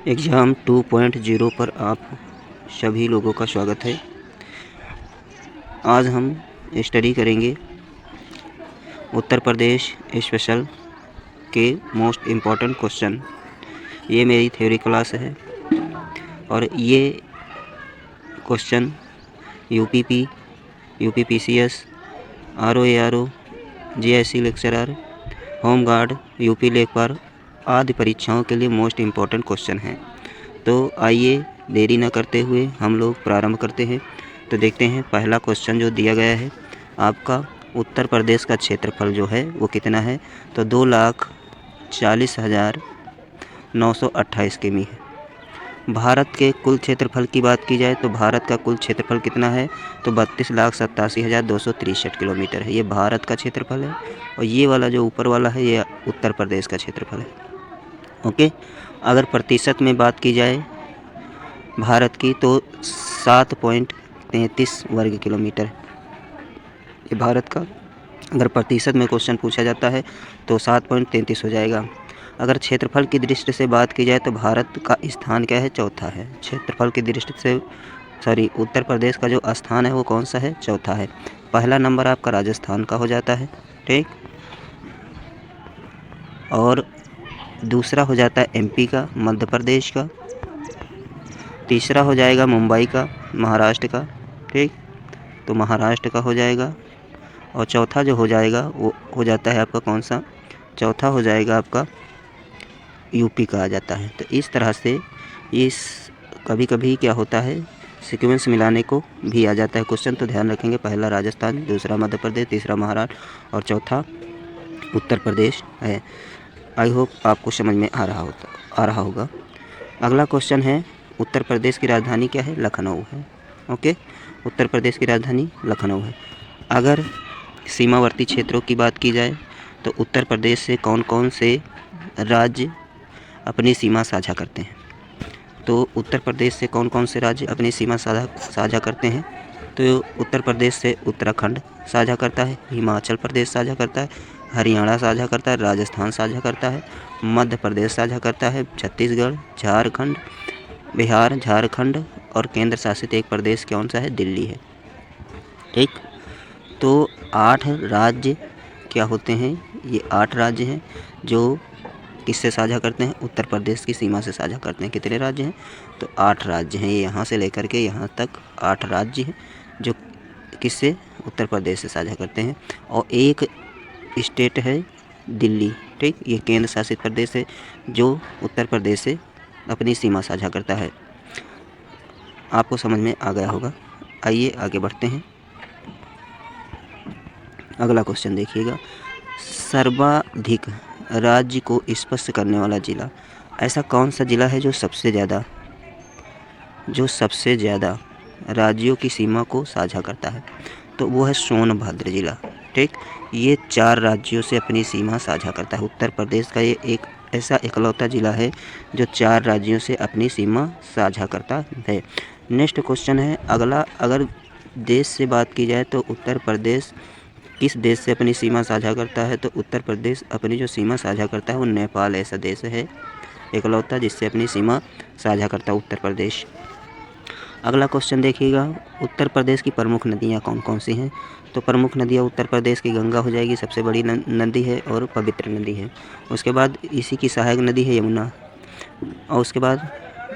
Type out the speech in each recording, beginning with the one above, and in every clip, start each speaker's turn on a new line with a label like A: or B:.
A: Exam 2.0 पर आप सभी लोगों का स्वागत है। आज हम स्टडी करेंगे उत्तर प्रदेश स्पेशल के मोस्ट इम्पॉर्टेंट क्वेश्चन। ये मेरी थ्योरी क्लास है और ये question UPP, UPPCS, RO, GIC lecturer, home guard, UP लेखपाल आदि परीक्षाओं के लिए मोस्ट इम्पॉर्टेंट क्वेश्चन हैं। तो आइए देरी न करते हुए हम लोग प्रारंभ करते हैं। तो देखते हैं पहला क्वेश्चन जो दिया गया है, आपका उत्तर प्रदेश का क्षेत्रफल जो है वो कितना है। तो 2,40,928 किमी है। भारत के कुल क्षेत्रफल की बात की जाए तो भारत का कुल क्षेत्रफल कितना है, तो 32,87,263 किलोमीटर है। ये भारत का क्षेत्रफल है और ये वाला जो ऊपर वाला है ये उत्तर प्रदेश का क्षेत्रफल है। ओके, अगर प्रतिशत में बात की जाए भारत की तो 7.33 वर्ग किलोमीटर ये भारत का। अगर प्रतिशत में क्वेश्चन पूछा जाता है तो 7.33 हो जाएगा। अगर क्षेत्रफल की दृष्टि से बात की जाए तो भारत का स्थान क्या है, चौथा है। क्षेत्रफल की दृष्टि से उत्तर प्रदेश का जो स्थान है वो कौन सा है, चौथा है। पहला नंबर आपका राजस्थान का हो जाता है, ठीक, और दूसरा हो जाता है एमपी का, मध्य प्रदेश का, तीसरा हो जाएगा मुंबई का, महाराष्ट्र का, ठीक, तो महाराष्ट्र का हो जाएगा। और चौथा जो हो जाएगा वो हो जाता है आपका कौन सा, चौथा हो जाएगा आपका यूपी का आ जाता है। तो इस तरह से इस कभी कभी क्या होता है, सीक्वेंस मिलाने को भी आ जाता है क्वेश्चन। तो ध्यान रखेंगे, पहला राजस्थान, दूसरा मध्य प्रदेश, तीसरा महाराष्ट्र और चौथा उत्तर प्रदेश है। आई होप आपको समझ में आ रहा होगा। अगला क्वेश्चन है, उत्तर प्रदेश की राजधानी क्या है, लखनऊ है। ओके, उत्तर प्रदेश की राजधानी लखनऊ है। अगर सीमावर्ती क्षेत्रों की बात की जाए तो उत्तर प्रदेश से कौन कौन से राज्य अपनी सीमा साझा करते हैं। तो उत्तर प्रदेश से कौन कौन से राज्य अपनी सीमा साझा करते हैं, तो उत्तर प्रदेश से उत्तराखंड साझा करता है, हिमाचल प्रदेश साझा करता है, हरियाणा साझा करता है, राजस्थान साझा करता है, मध्य प्रदेश साझा करता है, छत्तीसगढ़, झारखंड, बिहार, झारखंड और केंद्र शासित एक प्रदेश कौन सा है, दिल्ली है। ठीक, तो 8 राज्य क्या होते हैं, ये 8 राज्य हैं जो किससे साझा करते हैं, उत्तर प्रदेश की सीमा से साझा करते हैं। कितने राज्य हैं, तो 8 राज्य हैं। ये यहाँ से लेकर के यहाँ तक 8 राज्य हैं जो किससे, उत्तर प्रदेश से साझा करते हैं। और एक स्टेट है दिल्ली, ठीक, ये केंद्र शासित प्रदेश है जो उत्तर प्रदेश से अपनी सीमा साझा करता है। आपको समझ में आ गया होगा। आइए आगे बढ़ते हैं। अगला क्वेश्चन देखिएगा, सर्वाधिक राज्य को स्पर्श करने वाला जिला, ऐसा कौन सा जिला है जो सबसे ज़्यादा राज्यों की सीमा को साझा करता है, तो वो है सोनभद्र जिला। ठीक, ये 4 राज्यों से अपनी सीमा साझा करता है। उत्तर प्रदेश का ये एक ऐसा इकलौता जिला है जो 4 राज्यों से अपनी सीमा साझा करता है। नेक्स्ट क्वेश्चन है अगला, अगर देश से बात की जाए तो उत्तर प्रदेश किस देश से अपनी सीमा साझा करता है, तो उत्तर प्रदेश अपनी जो सीमा साझा करता है वो नेपाल ऐसा देश है इकलौता जिससे अपनी सीमा साझा करता है उत्तर प्रदेश। अगला क्वेश्चन देखिएगा, उत्तर प्रदेश की प्रमुख नदियाँ कौन कौन सी हैं, तो प्रमुख नदियाँ उत्तर प्रदेश की गंगा हो जाएगी, सबसे बड़ी नदी है और पवित्र नदी है। उसके बाद इसी की सहायक नदी है यमुना, और उसके बाद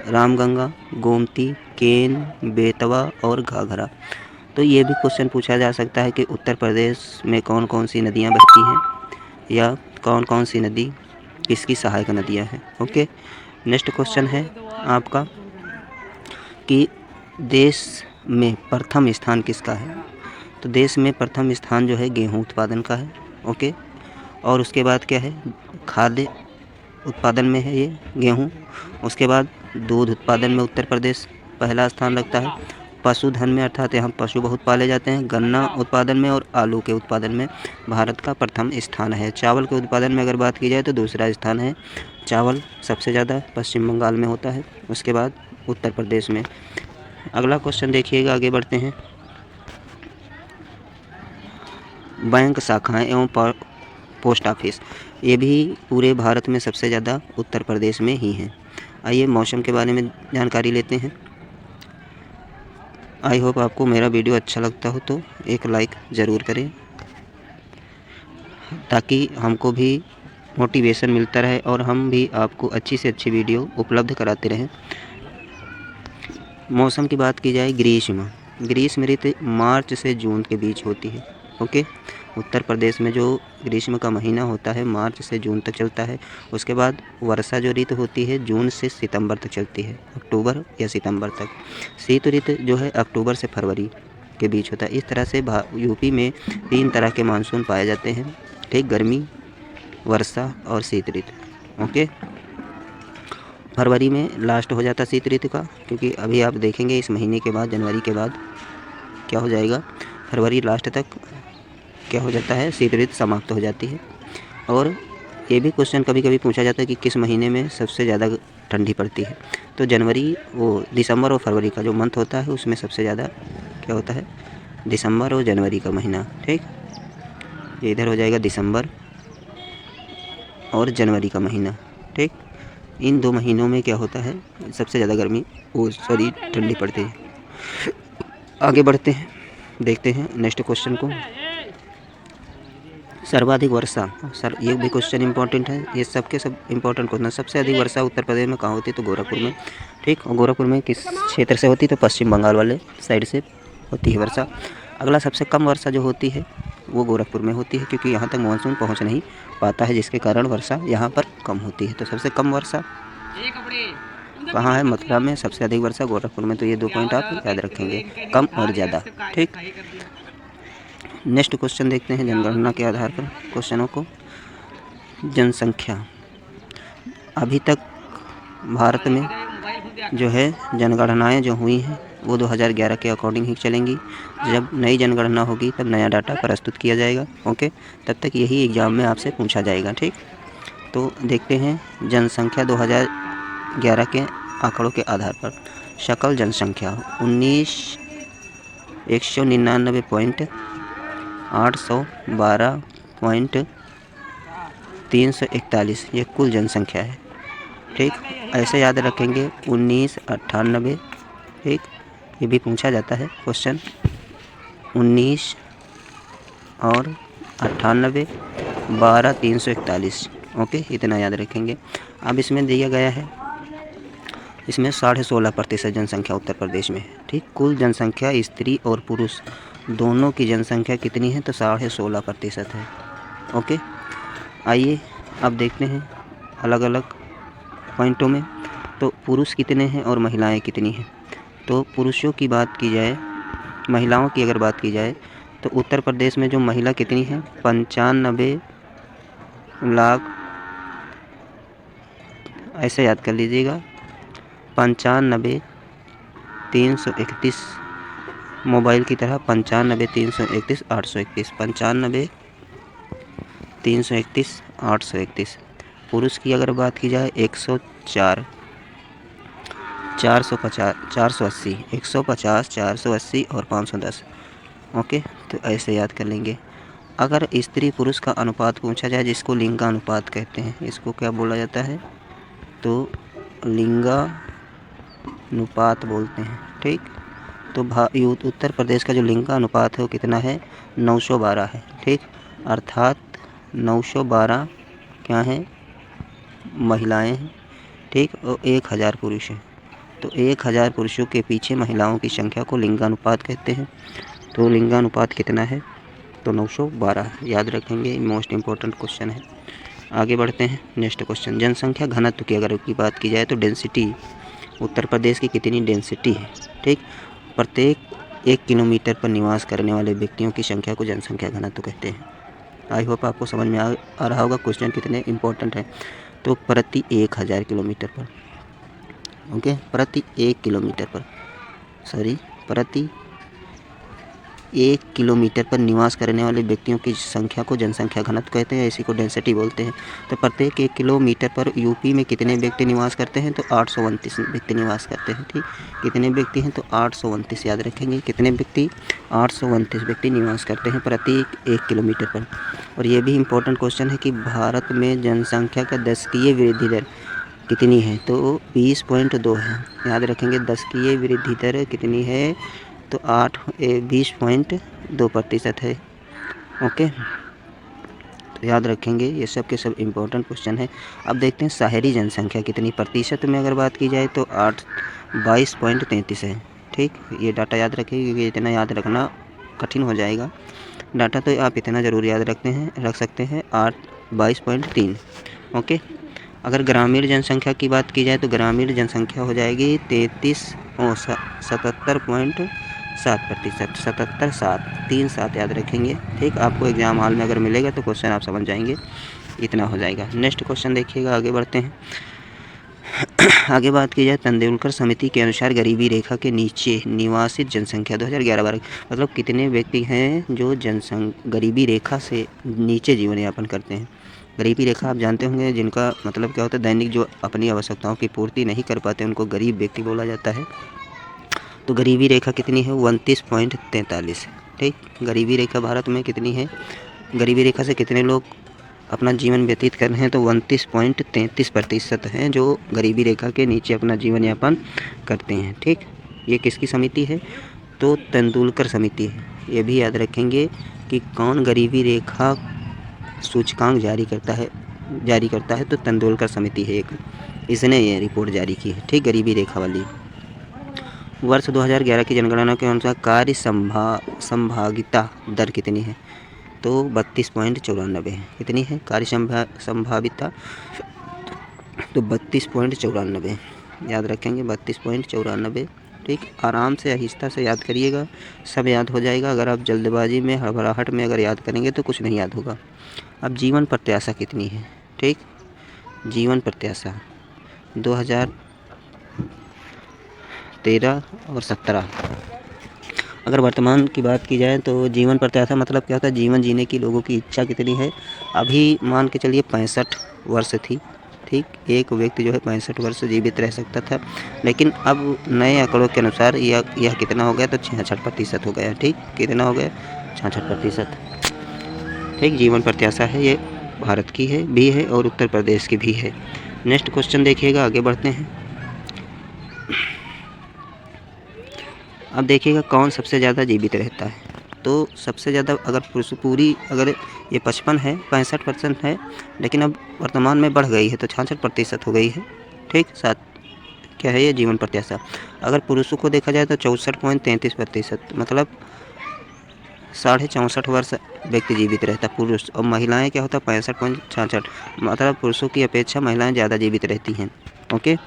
A: रामगंगा, गोमती, केन, बेतवा और घाघरा। तो ये भी क्वेश्चन पूछा जा सकता है कि उत्तर प्रदेश में कौन कौन सी नदियाँ बहती हैं या कौन कौन सी नदी किसकी सहायक नदियाँ हैं। ओके, नेक्स्ट क्वेश्चन है आपका कि देश में प्रथम स्थान किसका है, तो देश में प्रथम स्थान जो है गेहूं उत्पादन का है। ओके, और उसके बाद क्या है, खाद्य उत्पादन में है ये गेहूं। उसके बाद दूध उत्पादन में उत्तर प्रदेश पहला स्थान रखता है। पशुधन में, अर्थात यहाँ पशु बहुत पाले जाते हैं, गन्ना उत्पादन में और आलू के उत्पादन में भारत का प्रथम स्थान है। चावल के उत्पादन में अगर बात की जाए तो दूसरा स्थान है। चावल सबसे ज़्यादा पश्चिम बंगाल में होता है, उसके बाद उत्तर प्रदेश में। अगला क्वेश्चन देखिएगा, आगे बढ़ते हैं। बैंक शाखाएं एवं पोस्ट ऑफिस, ये भी पूरे भारत में सबसे ज़्यादा उत्तर प्रदेश में ही हैं। आइए मौसम के बारे में जानकारी लेते हैं। आई होप आपको मेरा वीडियो अच्छा लगता हो तो एक लाइक ज़रूर करें, ताकि हमको भी मोटिवेशन मिलता रहे और हम भी आपको अच्छी से अच्छी वीडियो उपलब्ध कराते रहें। मौसम की बात की जाए, ग्रीष्म ऋतु मार्च से जून के बीच होती है। ओके, उत्तर प्रदेश में जो ग्रीष्म का महीना होता है मार्च से जून तक चलता है। उसके बाद वर्षा जो ऋतु होती है जून से सितंबर तक चलती है, अक्टूबर या सितंबर तक। शीत ऋतु जो है अक्टूबर से फरवरी के बीच होता है। इस तरह से यूपी में 3 तरह के मानसून पाए जाते हैं, ठीक, गर्मी, वर्षा और शीत ऋतु। ओके, फरवरी में लास्ट हो जाता शीत ऋतु का, क्योंकि अभी आप देखेंगे इस महीने के बाद, जनवरी के बाद क्या हो जाएगा, फरवरी लास्ट तक क्या हो जाता है, शीत ऋतु समाप्त हो जाती है। और ये भी क्वेश्चन कभी कभी पूछा जाता है कि किस महीने में सबसे ज़्यादा ठंडी पड़ती है। तो जनवरी, वो दिसंबर और फरवरी का जो मंथ होता है उसमें सबसे ज़्यादा क्या होता है, दिसंबर और जनवरी का महीना। ठीक, ये इधर हो जाएगा दिसंबर और जनवरी का महीना। ठीक, इन 2 महीनों में क्या होता है, सबसे ज़्यादा गर्मी ठंडी पड़ती है। आगे बढ़ते हैं, देखते हैं नेक्स्ट क्वेश्चन को। सर्वाधिक वर्षा, ये भी क्वेश्चन इंपॉर्टेंट है। ये सब इंपॉर्टेंट क्वेश्चन। सबसे अधिक वर्षा उत्तर प्रदेश में कहाँ होती है, तो गोरखपुर में। ठीक, और गोरखपुर में किस क्षेत्र से होती है, तो पश्चिम बंगाल वाले साइड से होती है वर्षा। अगला, सबसे कम वर्षा जो होती है वो गोरखपुर में होती है, क्योंकि यहाँ तक मानसून पहुँच नहीं पाता है, जिसके कारण वर्षा यहाँ पर कम होती है। तो सबसे कम वर्षा कहाँ है, मथुरा में। सबसे अधिक वर्षा गोरखपुर में। तो ये 2 पॉइंट आप याद रखेंगे, कम और ज़्यादा। ठीक, नेक्स्ट क्वेश्चन देखते हैं जनगणना के आधार पर क्वेश्चनों को। जनसंख्या, अभी तक भारत में जो है जनगणनाएं जो हुई हैं वो 2011 के अकॉर्डिंग ही चलेंगी। जब नई जनगणना होगी तब नया डाटा प्रस्तुत किया जाएगा। ओके, तब तक यही एग्ज़ाम में आपसे पूछा जाएगा। ठीक, तो देखते हैं जनसंख्या 2011 के आंकड़ों के आधार पर। सकल जनसंख्या 112.341, ये कुल जनसंख्या है। ठीक, ऐसे याद रखेंगे 1998। ठीक, ये भी पूछा जाता है क्वेश्चन, 19 और 98, 12, 341। ओके, इतना याद रखेंगे। अब इसमें दिया गया है, इसमें 16.5% जनसंख्या उत्तर प्रदेश में है। ठीक, कुल जनसंख्या स्त्री और पुरुष दोनों की जनसंख्या कितनी है, तो 16.5% है। ओके, आइए अब देखते हैं अलग अलग पॉइंटों में, तो पुरुष कितने हैं और महिलाएं कितनी हैं। तो पुरुषों की बात की जाए, महिलाओं की अगर बात की जाए, तो उत्तर प्रदेश में जो महिला कितनी है, 95 लाख, ऐसे याद कर लीजिएगा, 95,331, मोबाइल की तरह 95,331, 831, 95,331, 831। पुरुष की अगर बात की जाए 104, 450, 480, 150, 480 और 510। ओके, तो ऐसे याद कर लेंगे। अगर स्त्री पुरुष का अनुपात पूछा जाए, जिसको लिंगानुपात कहते हैं, इसको क्या बोला जाता है, तो लिंगानुपात बोलते हैं। ठीक, तो उत्तर प्रदेश का जो लिंगानुपात है वो कितना है, 912 है। ठीक, अर्थात 912 क्या है, महिलाएं हैं। ठीक, और 1000 पुरुष हैं। तो 1000 पुरुषों के पीछे महिलाओं की संख्या को लिंगानुपात कहते हैं। तो लिंगानुपात कितना है, तो 912 याद रखेंगे। मोस्ट इम्पोर्टेंट क्वेश्चन है। आगे बढ़ते हैं नेक्स्ट क्वेश्चन। जनसंख्या घनत्व की अगर की बात की जाए, तो डेंसिटी, उत्तर प्रदेश की कितनी डेंसिटी है। ठीक, प्रत्येक 1 किलोमीटर पर निवास करने वाले व्यक्तियों की संख्या को जनसंख्या घनत्व कहते हैं। आई होप आपको समझ में आ रहा होगा क्वेश्चन कितने इम्पोर्टेंट है। तो प्रति 1000 किलोमीटर पर, ओके, प्रति 1 किलोमीटर पर, प्रति 1 किलोमीटर पर निवास करने वाले व्यक्तियों की संख्या को जनसंख्या घनत्व कहते हैं, इसी को डेंसिटी बोलते हैं। तो प्रत्येक 1 किलोमीटर पर यूपी में कितने व्यक्ति निवास करते हैं, तो 829 व्यक्ति निवास करते हैं। ठीक, कितने व्यक्ति हैं, तो 829 याद रखेंगे। कितने व्यक्ति, 829 व्यक्ति निवास करते हैं प्रति 1 किलोमीटर पर। और ये भी इम्पोर्टेंट क्वेश्चन है कि भारत में जनसंख्या का दशकीय वृद्धि दर कितनी है, तो 20.2 है। याद रखेंगे 10 की ये वृद्धि दर कितनी है, तो 20.2% है। ओके, तो याद रखेंगे ये सब के सब इम्पोर्टेंट क्वेश्चन है। अब देखते हैं शहरी जनसंख्या कितनी, प्रतिशत में अगर बात की जाए तो 22.33 है। ठीक, ये डाटा याद रखिए क्योंकि इतना याद रखना कठिन हो जाएगा। डाटा तो आप इतना ज़रूर याद रख सकते हैं 22.3। ओके, अगर ग्रामीण जनसंख्या की बात की जाए तो ग्रामीण जनसंख्या हो जाएगी 77.7%, 77.7 याद रखेंगे। ठीक, आपको एग्ज़ाम हॉल में अगर मिलेगा तो क्वेश्चन आप समझ जाएंगे, इतना हो जाएगा। नेक्स्ट क्वेश्चन देखिएगा, आगे बढ़ते हैं। आगे बात की जाए तेंदुलकर समिति के अनुसार गरीबी रेखा के नीचे निवासित जनसंख्या 2011-12, मतलब कितने व्यक्ति हैं जो गरीबी रेखा से नीचे जीवन यापन करते हैं। गरीबी रेखा आप जानते होंगे, जिनका मतलब क्या होता है, दैनिक जो अपनी आवश्यकताओं की पूर्ति नहीं कर पाते उनको गरीब व्यक्ति बोला जाता है। तो गरीबी रेखा कितनी है, 29.43। ठीक, गरीबी रेखा भारत में कितनी है, गरीबी रेखा से कितने लोग अपना जीवन व्यतीत कर रहे हैं, तो 29.33% हैं जो गरीबी रेखा के नीचे अपना जीवन यापन करते हैं। ठीक, ये किसकी समिति है, तो तेंदुलकर समिति है। ये भी याद रखेंगे कि कौन गरीबी रेखा सूचकांक जारी करता है, तो तेंदुलकर समिति है एक, इसने ये रिपोर्ट जारी की है। ठीक, गरीबी रेखा वाली। वर्ष 2011 की जनगणना के अनुसार कार्य संभाविता दर कितनी है, तो 32.94 है। कितनी है कार्य संभाविता, तो 32.94 याद रखेंगे, 32.94। ठीक, आराम से आहिस्ता से याद करिएगा, सब याद हो जाएगा। अगर आप जल्दबाजी में हड़बड़ाहट में अगर याद करेंगे तो कुछ नहीं याद होगा। अब जीवन प्रत्याशा कितनी है, ठीक, जीवन प्रत्याशा 2013 और 17, अगर वर्तमान की बात की जाए तो जीवन प्रत्याशा मतलब क्या होता है, जीवन जीने की लोगों की इच्छा कितनी है। अभी मान के चलिए 65 वर्ष थी। ठीक, एक व्यक्ति जो है 65 वर्ष जीवित रह सकता था, लेकिन अब नए आंकड़ों के अनुसार यह कितना हो गया, तो 66% हो गया। ठीक, कितना हो गया, 66%। ठीक, जीवन प्रत्याशा है, ये भारत की है भी है और उत्तर प्रदेश की भी है। नेक्स्ट क्वेश्चन देखिएगा, आगे बढ़ते हैं। अब देखिएगा कौन सबसे ज़्यादा जीवित रहता है, तो सबसे ज़्यादा अगर अगर ये 55 है, 65% है, लेकिन अब वर्तमान में बढ़ गई है तो 66% हो गई है। ठीक, साथ क्या है ये जीवन प्रत्याशा। अगर पुरुषों को देखा जाए तो 64.33%, मतलब 64.5 वर्ष व्यक्ति जीवित रहता है पुरुष, और महिलाएं क्या होता है 65.66, मतलब पुरुषों की अपेक्षा महिलाएं ज़्यादा जीवित रहती हैं। ओके,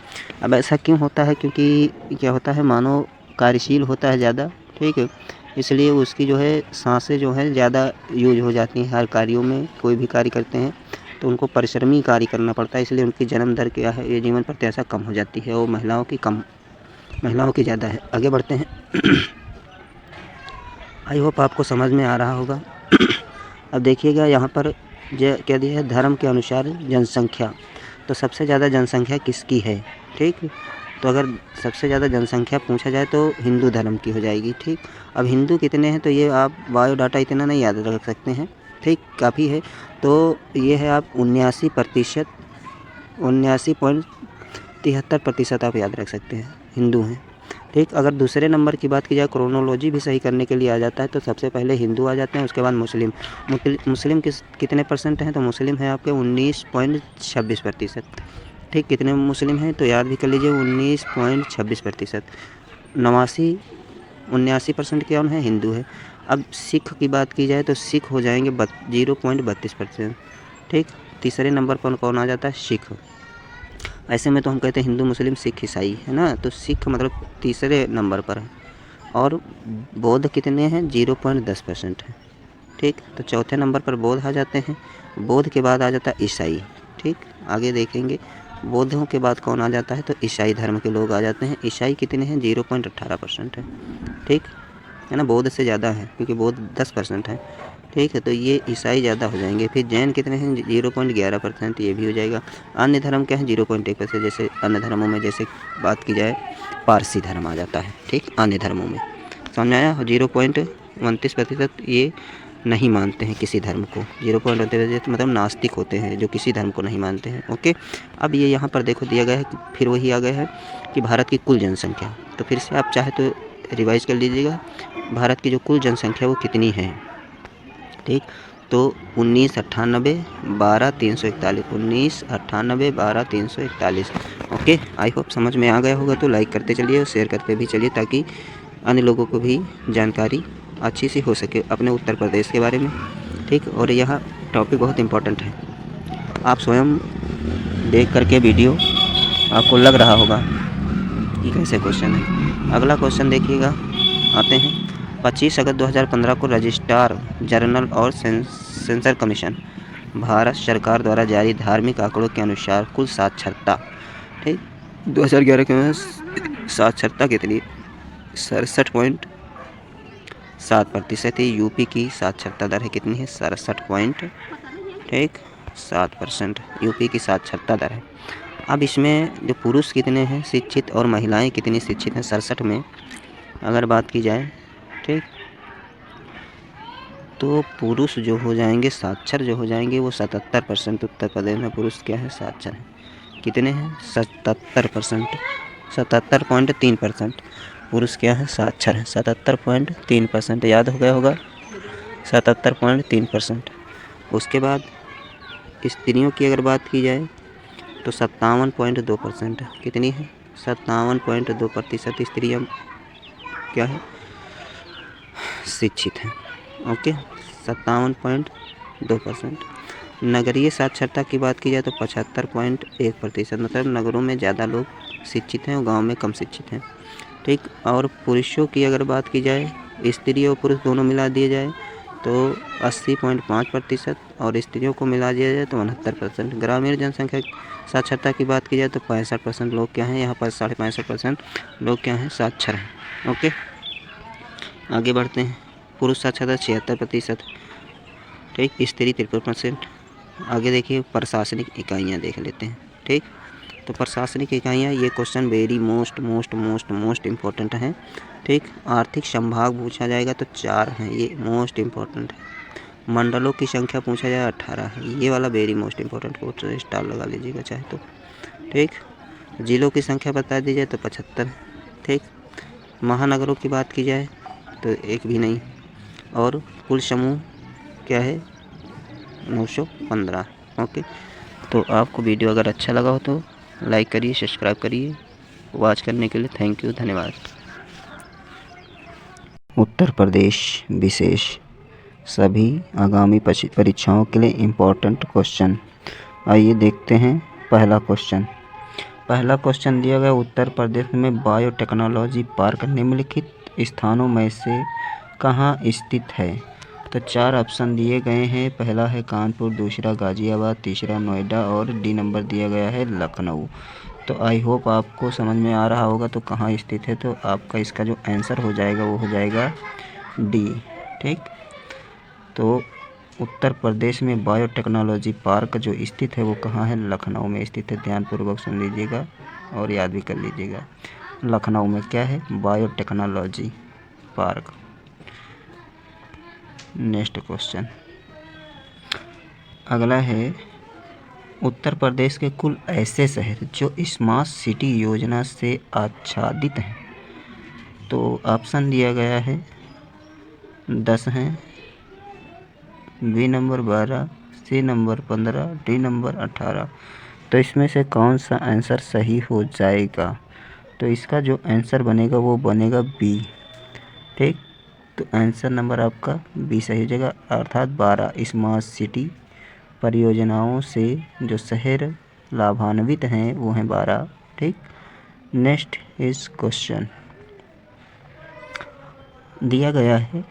A: अब ऐसा क्यों होता है, क्योंकि क्या होता है, मानव कार्यशील होता है ज़्यादा। ठीक है, इसलिए उसकी जो है सांसें जो है ज़्यादा यूज हो जाती हैं हर कार्यों में। कोई भी कार्य करते हैं तो उनको परिश्रमी कार्य करना पड़ता है, इसलिए उनकी जन्म दर क्या है, ये जीवन प्रत्याशा कम हो जाती है, और महिलाओं की ज़्यादा है। आगे बढ़ते हैं। आई होप आपको समझ में आ रहा होगा। अब देखिएगा यहाँ पर क्या दिया है, धर्म के अनुसार जनसंख्या, तो सबसे ज़्यादा जनसंख्या किसकी है। ठीक, तो अगर सबसे ज़्यादा जनसंख्या पूछा जाए तो हिंदू धर्म की हो जाएगी। ठीक, अब हिंदू कितने हैं, तो ये आप बायोडाटा इतना नहीं याद रख सकते हैं। ठीक, काफ़ी है, तो ये है आप 79.73% आप याद रख सकते हैं हिंदू हैं। ठीक, अगर दूसरे नंबर की बात की जाए, क्रोनोलॉजी भी सही करने के लिए आ जाता है, तो सबसे पहले हिंदू आ जाते हैं, उसके बाद मुस्लिम कितने परसेंट हैं, तो मुस्लिम है आपके 19.26%। ठीक, कितने मुस्लिम हैं, तो याद भी कर लीजिए 19.26%। 79% कौन है, हिंदू है। अब सिख की बात की जाए तो सिख हो जाएंगे 0.32%। ठीक, तीसरे नंबर पर कौन आ जाता है, सिख। ऐसे में तो हम कहते हैं हिंदू मुस्लिम सिख ईसाई, है ना, तो सिख मतलब तीसरे नंबर पर है। और बौद्ध कितने हैं, 0.10% है। ठीक, तो चौथे नंबर पर बौद्ध आ जाते हैं। बौद्ध के बाद आ जाता है ईसाई। ठीक, आगे देखेंगे बौद्धों के बाद कौन आ जाता है, तो ईसाई धर्म के लोग आ जाते हैं। ईसाई कितने हैं, 0.18% है। ठीक है ना, बौद्ध से ज़्यादा है क्योंकि बौद्ध 10% है। ठीक है, तो ये ईसाई ज़्यादा हो जाएंगे। फिर जैन कितने हैं, 0.11%, ये भी हो जाएगा। अन्य धर्म क्या है, 0.1%। जैसे अन्य धर्मों में जैसे बात की जाए पारसी धर्म आ जाता है। ठीक, अन्य धर्मों में समझ आया, 0.29% ये नहीं मानते हैं किसी धर्म को। 0.28 मतलब नास्तिक होते हैं जो किसी धर्म को नहीं मानते हैं। ओके, अब ये यहाँ पर देखो दिया गया है कि फिर वही आ गया है कि भारत की कुल जनसंख्या। तो फिर से आप चाहे तो रिवाइज कर लीजिएगा, भारत की जो कुल जनसंख्या वो कितनी है। ठीक, तो 1998-12-341, 1998-12-341। ओके, आई होप समझ में आ गया होगा। तो लाइक करते चलिए और शेयर करते भी चलिए ताकि अन्य लोगों को भी जानकारी अच्छी सी हो सके अपने उत्तर प्रदेश के बारे में। ठीक, और यह टॉपिक बहुत इम्पोर्टेंट है, आप स्वयं देख करके वीडियो आपको लग रहा होगा कि कैसे क्वेश्चन है। अगला क्वेश्चन देखिएगा, आते हैं। 25 अगस्त 2015 को रजिस्ट्रार जनरल और सेंसर कमीशन भारत सरकार द्वारा जारी धार्मिक आंकड़ों के अनुसार कुल साक्षरता, ठीक, 2011 के साक्षरता कितनी? 67.7% है। यूपी की साक्षरता दर है कितनी है? 67.7%। यूपी की साक्षरता दर है। अब इसमें जो पुरुष कितने हैं शिक्षित और महिलाएं कितनी शिक्षित हैं 67 में अगर बात की जाए, ठीक, तो पुरुष जो हो जाएंगे साक्षर जो हो जाएंगे वो 77%। उत्तर प्रदेश में पुरुष क्या है? साक्षर है। कितने हैं? 77%, 77.3% पुरुष क्या है? साक्षर है। 77.3%, याद हो गया होगा, 77.3%। उसके बाद स्त्रियों की अगर बात की जाए तो 57.2%। कितनी है? 57.2% स्त्रियाँ क्या है? शिक्षित हैं। ओके, 57.2%। नगरीय साक्षरता की बात की जाए तो 75.1%, मतलब नगरों में ज़्यादा लोग शिक्षित हैं और गांव में कम शिक्षित हैं। ठीक, और पुरुषों की अगर बात की जाए, स्त्री और पुरुष दोनों मिला दिए जाए तो 80.5% और स्त्रियों को मिला दिया जाए तो 69%। ग्रामीण जनसंख्या साक्षरता की बात की जाए तो 65% लोग क्या हैं यहाँ पर? 65.5% लोग क्या हैं? साक्षर हैं। ओके, आगे बढ़ते हैं। पुरुष साक्षरता 76%, ठीक, स्त्री 53%। आगे देखिए प्रशासनिक इकाइयाँ देख लेते हैं। ठीक, तो प्रशासनिक इकाइयाँ, ये क्वेश्चन वेरी मोस्ट इम्पोर्टेंट है। ठीक, आर्थिक संभाग पूछा जाएगा तो 4 हैं, ये मोस्ट इम्पोर्टेंट है। मंडलों की संख्या पूछा जाए 18 है, ये वाला वेरी मोस्ट इम्पोर्टेंट, को स्टार लगा लीजिएगा चाहे तो। ठीक, जिलों की संख्या बता दी जाए तो 75। ठीक, महानगरों की बात की जाए तो एक भी नहीं, और कुल समूह क्या है? 915। ओके, तो आपको वीडियो अगर अच्छा लगा हो तो लाइक करिए, सब्सक्राइब करिए। वॉच करने के लिए थैंक यू, धन्यवाद। उत्तर प्रदेश विशेष सभी आगामी परीक्षाओं के लिए इम्पोर्टेंट क्वेश्चन। आइए देखते हैं पहला क्वेश्चन। पहला क्वेश्चन दिया गया, उत्तर प्रदेश में बायोटेक्नोलॉजी पार्क निम्नलिखित स्थानों में से कहाँ स्थित है? तो 4 ऑप्शन दिए गए हैं। पहला है कानपुर, दूसरा गाजियाबाद, तीसरा नोएडा और डी नंबर दिया गया है लखनऊ। तो आई होप आपको समझ में आ रहा होगा तो कहाँ स्थित है। तो आपका इसका जो आंसर हो जाएगा वो हो जाएगा डी। ठीक, तो उत्तर प्रदेश में बायोटेक्नोलॉजी पार्क जो स्थित है वो कहाँ है? लखनऊ में स्थित है। ध्यानपूर्वक सुन लीजिएगा और याद भी कर लीजिएगा। लखनऊ में क्या है? Biotechnology park. नेक्स्ट क्वेश्चन अगला है, उत्तर प्रदेश के कुल ऐसे शहर जो स्मार्ट सिटी योजना से आच्छादित हैं। तो ऑप्शन दिया गया है 10 हैं, B number 12, C number 15, D number 18। तो इसमें से कौन सा आंसर सही हो जाएगा? तो इसका जो आंसर बनेगा वो बनेगा बी। ठीक, तो आंसर नंबर आपका बी सही हो जाएगा, अर्थात 12 स्मार्ट सिटी परियोजनाओं से जो शहर लाभान्वित हैं वो हैं 12। ठीक, नेक्स्ट इज क्वेश्चन दिया गया है,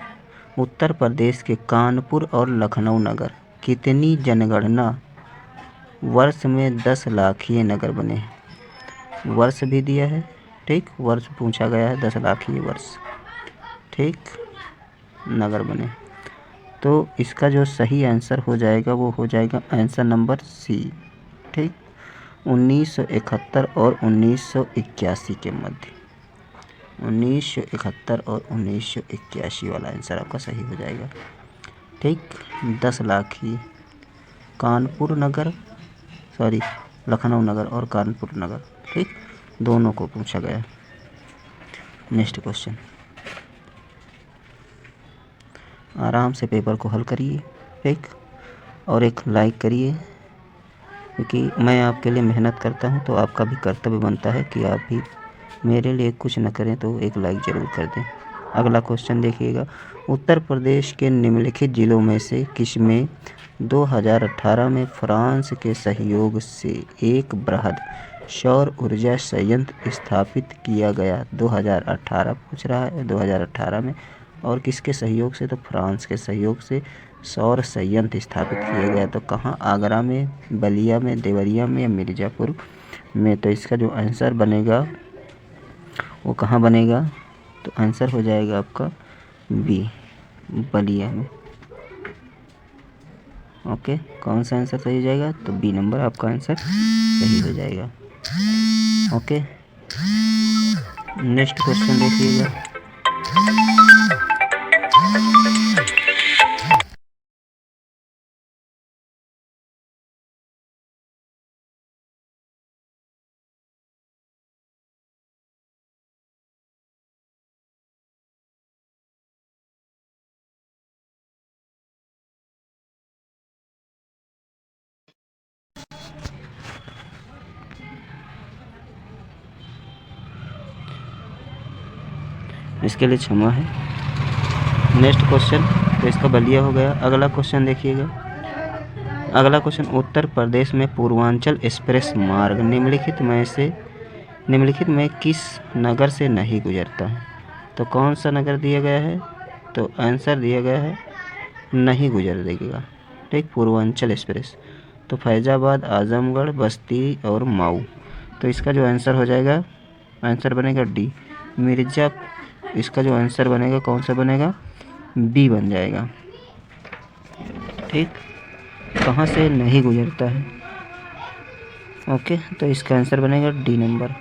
A: उत्तर प्रदेश के कानपुर और लखनऊ नगर कितनी जनगणना वर्ष में 10 लाखीय नगर बने हैं? वर्ष भी दिया है। ठीक, वर्ष पूछा गया है, 10 लाखीय वर्ष, ठीक, नगर बने। तो इसका जो सही आंसर हो जाएगा वो हो जाएगा आंसर नंबर सी। ठीक, 1971 और 1981 के मध्य, 1971 और 1981 वाला आंसर आपका सही हो जाएगा। ठीक, 10 लाख ही। कानपुर नगर, सॉरी लखनऊ नगर और कानपुर नगर, ठीक, दोनों को पूछा गया। नेक्स्ट क्वेश्चन, आराम से पेपर को हल करिए, ठीक, और एक लाइक करिए, क्योंकि मैं आपके लिए मेहनत करता हूं, तो आपका भी कर्तव्य बनता है कि आप भी मेरे लिए कुछ न करें तो एक लाइक ज़रूर कर दें। अगला क्वेश्चन देखिएगा, उत्तर प्रदेश के निम्नलिखित जिलों में से किसमें 2018 में फ्रांस के सहयोग से एक बृहद सौर ऊर्जा संयंत्र स्थापित किया गया? 2018 पूछ रहा है, 2018 में, और किसके सहयोग से? तो फ्रांस के सहयोग से सौर संयंत्र स्थापित किया गया। तो कहाँ? आगरा में, बलिया में, देवरिया में या मिर्ज़ापुर में? तो इसका जो आंसर बनेगा वो कहाँ बनेगा? तो आंसर हो जाएगा आपका बी, बलिया में। ओके, कौन सा आंसर सही हो जाएगा? तो बी नंबर आपका आंसर सही हो जाएगा। ओके, नेक्स्ट क्वेश्चन देखिएगा, इसके लिए क्षमा है। नेक्स्ट क्वेश्चन, तो इसका बलिया हो गया। अगला क्वेश्चन देखिएगा, अगला क्वेश्चन, उत्तर प्रदेश में पूर्वांचल एक्सप्रेस मार्ग निम्नलिखित में किस नगर से नहीं गुजरता है? तो कौन सा नगर दिया गया है? तो आंसर दिया गया है नहीं गुजर देगा, ठीक, पूर्वांचल एक्सप्रेस। तो फैजाबाद, आजमगढ़, बस्ती और माऊ। तो इसका जो आंसर हो जाएगा, आंसर बनेगा डी, मिर्ज़ा। इसका जो आंसर बनेगा कौन सा बनेगा? बी बन जाएगा, ठीक, कहाँ से नहीं गुजरता है? ओके, तो इसका आंसर बनेगा डी नंबर।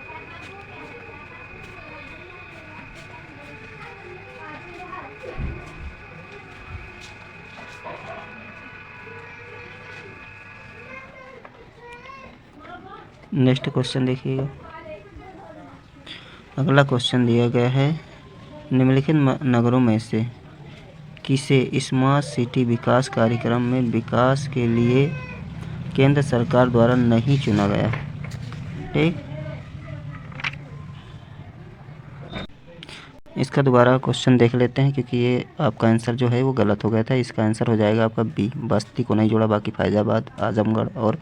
A: नेक्स्ट क्वेश्चन देखिएगा, अगला क्वेश्चन दिया गया है, निम्नलिखित नगरों में से किसे स्मार्ट सिटी विकास कार्यक्रम में विकास के लिए केंद्र सरकार द्वारा नहीं चुना गया? ठीक, इसका दोबारा क्वेश्चन देख लेते हैं, क्योंकि ये आपका आंसर जो है वो गलत हो गया था। इसका आंसर हो जाएगा आपका बी, बस्ती को नहीं जोड़ा, बाकी फैजाबाद, आजमगढ़ और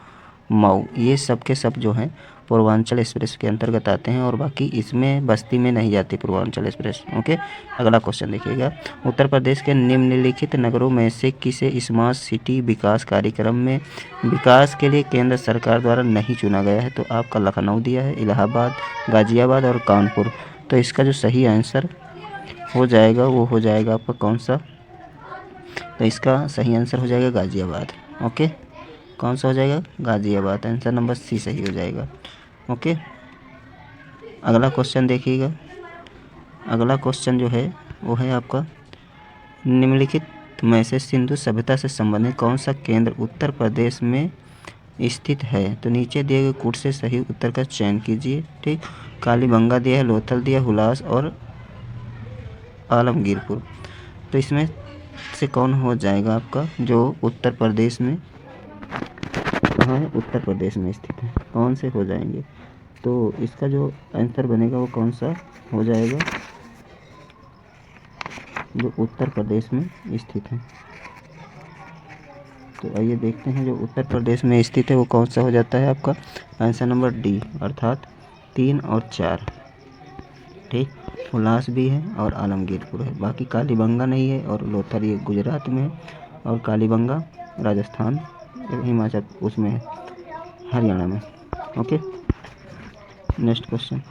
A: मऊ, ये सब के सब जो हैं पूर्वांचल एक्सप्रेस के अंतर्गत आते हैं, और बाकी इसमें बस्ती में नहीं जाती पूर्वांचल एक्सप्रेस। ओके, अगला क्वेश्चन देखिएगा, उत्तर प्रदेश के निम्नलिखित नगरों में से किसे स्मार्ट सिटी विकास कार्यक्रम में विकास के लिए केंद्र सरकार द्वारा नहीं चुना गया है? तो आपका लखनऊ दिया है, इलाहाबाद, गाजियाबाद और कानपुर। तो इसका जो सही आंसर हो जाएगा वो हो जाएगा आपका कौन सा? तो इसका सही आंसर हो जाएगा गाजियाबाद। ओके, कौन सा हो जाएगा? गाजियाबाद। आंसर नंबर सी सही हो जाएगा। ओके, अगला क्वेश्चन देखिएगा, अगला क्वेश्चन जो है वो है आपका, निम्नलिखित में से सिंधु सभ्यता से संबंधित कौन सा केंद्र उत्तर प्रदेश में स्थित है? तो नीचे दिए गए कूट से सही उत्तर का चयन कीजिए, ठीक, कालीबंगा दिया है, लोथल दिया, हुलास और आलमगीरपुर। तो इसमें से कौन हो जाएगा आपका जो उत्तर प्रदेश में, कहाँ है? उत्तर प्रदेश में स्थित है, कौन से हो जाएंगे? तो इसका जो आंसर बनेगा वो कौन सा हो जाएगा? जो उत्तर प्रदेश में स्थित है। तो आइए देखते हैं, जो उत्तर प्रदेश में स्थित है वो कौन सा हो जाता है आपका? आंसर नंबर डी, अर्थात 3 और 4, ठीक, हुलास भी है और आलमगीरपुर है, बाकी कालीबंगा नहीं है, और लोथल ये गुजरात में है, और कालीबंगा राजस्थान, हिमाचल उसमें है, हरियाणा में। Okay, next question,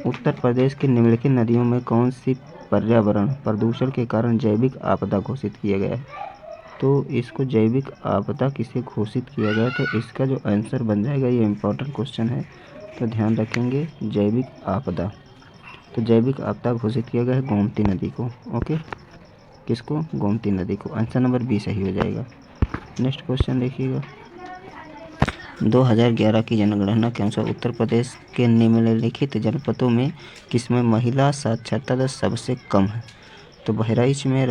A: Uttar Pradesh की निम्नलिखित नदियों में कौन सी पर्यावरण प्रदूषण के कारण जैविक आपदा घोषित किया गया है? तो इसको जैविक आपदा किसे घोषित किया गया? तो इसका जो आंसर बन जाएगा, ये इम्पोर्टेंट क्वेश्चन है तो ध्यान रखेंगे, जैविक आपदा। तो जैविक आपदा घोषित किया गया है गोमती नदी को। ओके, किसको? गोमती नदी को। आंसर नंबर बी सही हो जाएगा। नेक्स्ट क्वेश्चन देखिएगा, 2011 की जनगणना के अनुसार उत्तर प्रदेश के निम्नलिखित जनपदों में किसमें महिला साक्षरता दर सबसे कम है? तो बहराइच में,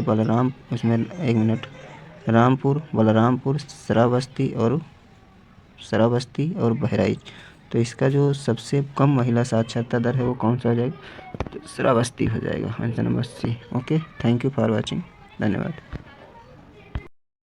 A: रामपुर, बलरामपुर, श्रावस्ती और बहराइच। तो इसका जो सबसे कम महिला साक्षरता दर है वो कौन सा हो जाएगा? तो श्रावस्ती हो जाएगा। Answer number C. Okay, thank you for watching. धन्यवाद।